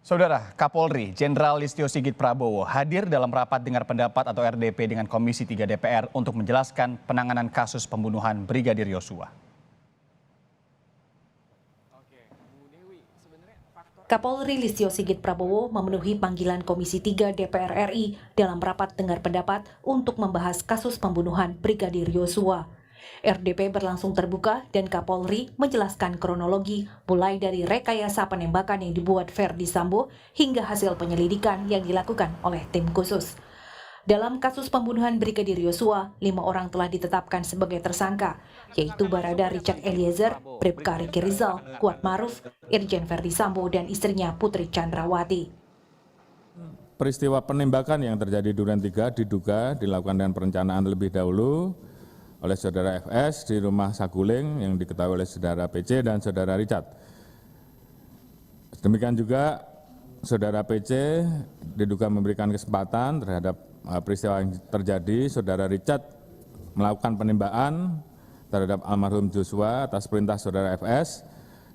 Saudara, Kapolri Jenderal Listio Sigit Prabowo hadir dalam rapat dengar pendapat atau RDP dengan Komisi 3 DPR untuk menjelaskan penanganan kasus pembunuhan Brigadir Yosua. Kapolri Listio Sigit Prabowo memenuhi panggilan Komisi 3 DPR RI dalam rapat dengar pendapat untuk membahas kasus pembunuhan Brigadir Yosua. RDP berlangsung terbuka dan Kapolri menjelaskan kronologi mulai dari rekayasa penembakan yang dibuat Ferdi Sambo hingga hasil penyelidikan yang dilakukan oleh tim khusus. Dalam kasus pembunuhan Brigadir Yosua, 5 orang telah ditetapkan sebagai tersangka, yaitu Barada Richard Eliezer, Bribka Riki Rizal, Kuat Maruf, Irjen Ferdi Sambo, dan istrinya Putri Chandrawati. Peristiwa penembakan yang terjadi di Duren 3 diduga dilakukan dengan perencanaan lebih dahulu oleh saudara FS di rumah Saguling yang diketahui oleh saudara PC dan saudara Richard. Demikian juga saudara PC diduga memberikan kesempatan terhadap peristiwa yang terjadi. Saudara Richard melakukan penembakan terhadap almarhum Joshua atas perintah saudara FS,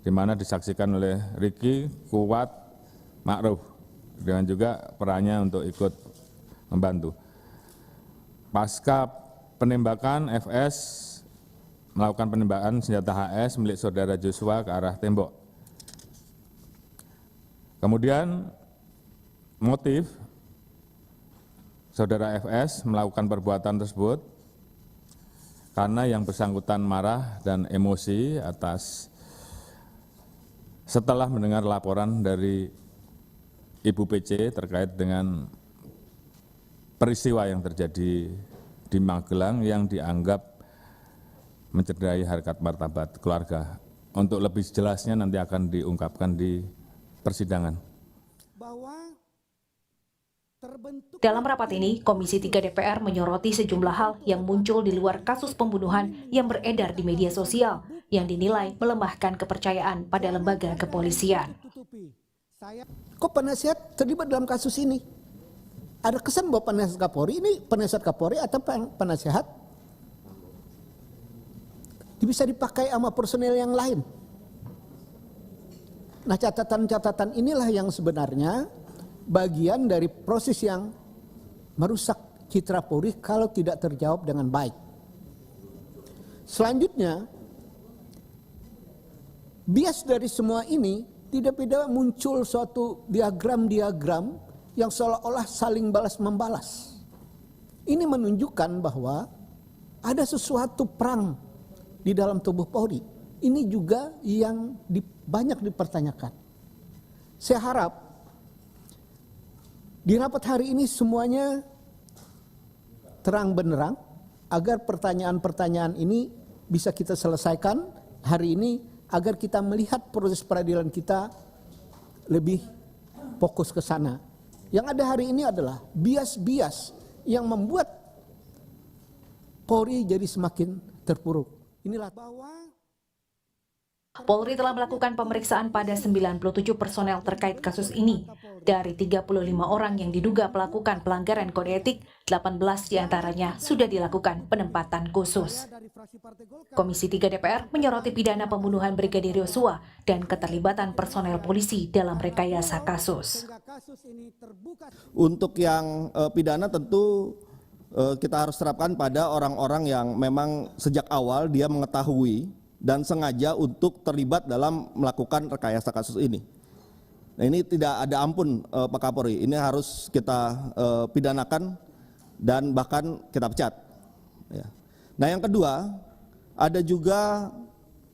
di mana disaksikan oleh Ricky, Kuat, Ma'ruf, dengan juga perannya untuk ikut membantu. Pasca penembakan, FS melakukan penembakan senjata HS milik saudara Joshua ke arah tembok. Kemudian motif saudara FS melakukan perbuatan tersebut karena yang bersangkutan marah dan emosi setelah mendengar laporan dari Ibu PC terkait dengan peristiwa yang terjadi di Magelang yang dianggap mencederai harkat martabat keluarga. Untuk lebih jelasnya nanti akan diungkapkan di persidangan. Dalam rapat ini, Komisi 3 DPR menyoroti sejumlah hal yang muncul di luar kasus pembunuhan yang beredar di media sosial yang dinilai melemahkan kepercayaan pada lembaga kepolisian. Kok penasihat terlibat dalam kasus ini? Ada kesan bahwa penasihat Kapolri ini penasihat Kapolri atau penasihat bisa dipakai sama personel yang lain. Nah, catatan-catatan inilah yang sebenarnya bagian dari proses yang merusak citra Polri kalau tidak terjawab dengan baik. Selanjutnya, bias dari semua ini tidak beda muncul suatu diagram-diagram yang seolah-olah saling balas-membalas. Ini menunjukkan bahwa ada sesuatu perang di dalam tubuh Polri. Ini juga yang banyak dipertanyakan. Saya harap di rapat hari ini semuanya terang benderang agar pertanyaan-pertanyaan ini bisa kita selesaikan hari ini agar kita melihat proses peradilan kita lebih fokus ke sana. Yang ada hari ini adalah bias-bias yang membuat Polri jadi semakin terpuruk. Inilah bahwa Polri telah melakukan pemeriksaan pada 97 personel terkait kasus ini. Dari 35 orang yang diduga melakukan pelanggaran kode etik, 18 diantaranya sudah dilakukan penempatan khusus. Komisi 3 DPR menyoroti pidana pembunuhan Brigadir Yosua dan keterlibatan personel polisi dalam rekayasa kasus. Untuk yang pidana tentu kita harus terapkan pada orang-orang yang memang sejak awal dia mengetahui dan sengaja untuk terlibat dalam melakukan rekayasa kasus ini. Nah, ini tidak ada ampun Pak Kapolri, ini harus kita pidanakan dan bahkan kita pecat. Ya. Nah, yang kedua, ada juga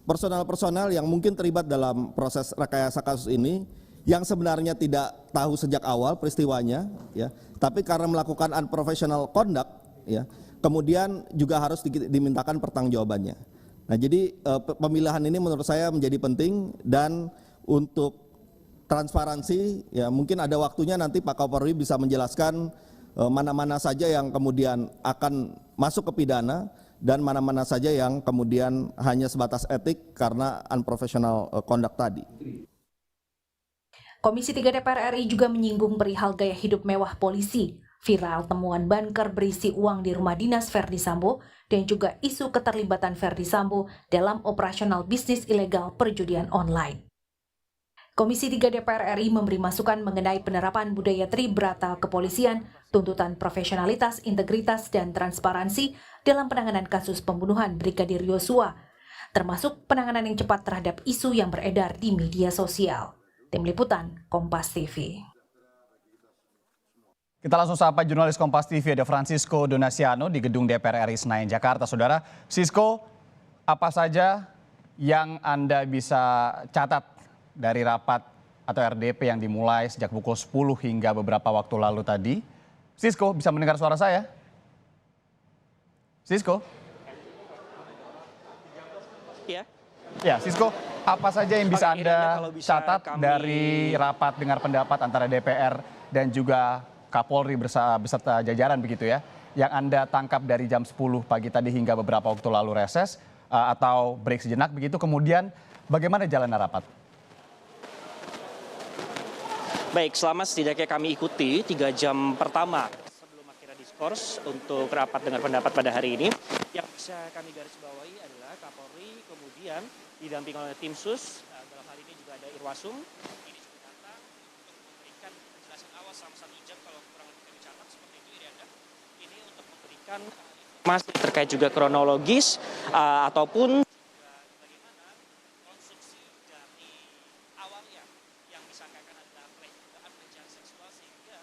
personal-personal yang mungkin terlibat dalam proses rekayasa kasus ini yang sebenarnya tidak tahu sejak awal peristiwanya, ya, tapi karena melakukan unprofessional conduct, ya, kemudian juga harus dimintakan pertanggungjawabannya. Nah, jadi pemilihan ini menurut saya menjadi penting dan untuk transparansi, ya mungkin ada waktunya nanti Pak Kapolri bisa menjelaskan mana-mana saja yang kemudian akan masuk ke pidana dan mana-mana saja yang kemudian hanya sebatas etik karena unprofessional conduct tadi. Komisi 3 DPR RI juga menyinggung perihal gaya hidup mewah polisi. Viral temuan bunker berisi uang di rumah dinas Ferdi Sambo dan juga isu keterlibatan Ferdi Sambo dalam operasional bisnis ilegal perjudian online. Komisi 3 DPR RI memberi masukan mengenai penerapan budaya tribrata kepolisian, tuntutan profesionalitas, integritas, dan transparansi dalam penanganan kasus pembunuhan Brigadir Yosua, termasuk penanganan yang cepat terhadap isu yang beredar di media sosial. Tim Liputan, Kompas TV. Kita langsung sapa jurnalis Kompas TV, ada Francisco Donasiano di Gedung DPR RI Senayan, Jakarta. Saudara, Sisko, apa saja yang Anda bisa catat dari rapat atau RDP yang dimulai sejak pukul 10 hingga beberapa waktu lalu tadi? Sisko, bisa mendengar suara saya? Sisko? Ya, Sisko, apa saja yang bisa Anda catat dari rapat dengar pendapat antara DPR dan juga Kapolri beserta jajaran begitu ya, yang Anda tangkap dari jam 10 pagi tadi hingga beberapa waktu lalu reses atau break sejenak begitu, kemudian bagaimana jalan rapat? Baik, selama setidaknya kami ikuti 3 jam pertama sebelum akhirnya diskors untuk rapat dengar pendapat pada hari ini, yang bisa kami garis bawahi adalah Kapolri, kemudian didampingi oleh tim sus, dalam hal ini juga ada Irwasum, ini juga datang untuk memberikan penjelasan awal selama 1 jam kalau kurang lebih kami catat seperti itu Irianda. Ini untuk memberikan informasi terkait juga kronologis ataupun bagaimana konstruksi dari awalnya yang disangkakan adalah dugaan pelecehan seksual sehingga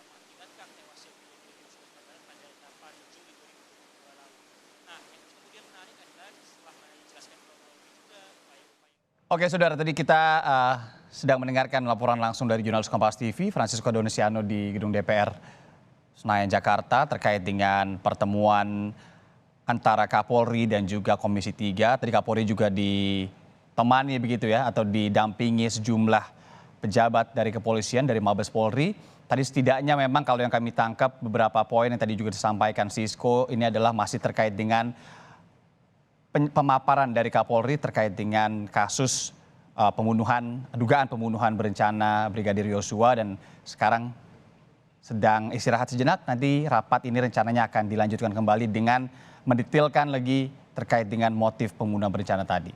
mengakibatkan tewasnya Brigadir Yosua pada 8 Juli 2022 lalu. Nah, yang kemudian menarik adalah setelah menjelaskan kronologi juga upaya-upaya. Oke saudara, tadi kita sedang mendengarkan laporan langsung dari jurnalis Kompas TV, Francisco Donasiano di Gedung DPR Senayan, Jakarta terkait dengan pertemuan antara Kapolri dan juga Komisi 3. Tadi Kapolri juga ditemani begitu ya, atau didampingi sejumlah pejabat dari kepolisian, dari Mabes Polri. Tadi setidaknya memang kalau yang kami tangkap beberapa poin yang tadi juga disampaikan Sisko, ini adalah masih terkait dengan pemaparan dari Kapolri terkait dengan kasus dugaan pembunuhan berencana Brigadir Yosua, dan sekarang sedang istirahat sejenak. Nanti rapat ini rencananya akan dilanjutkan kembali dengan mendetailkan lagi terkait dengan motif pembunuhan berencana tadi.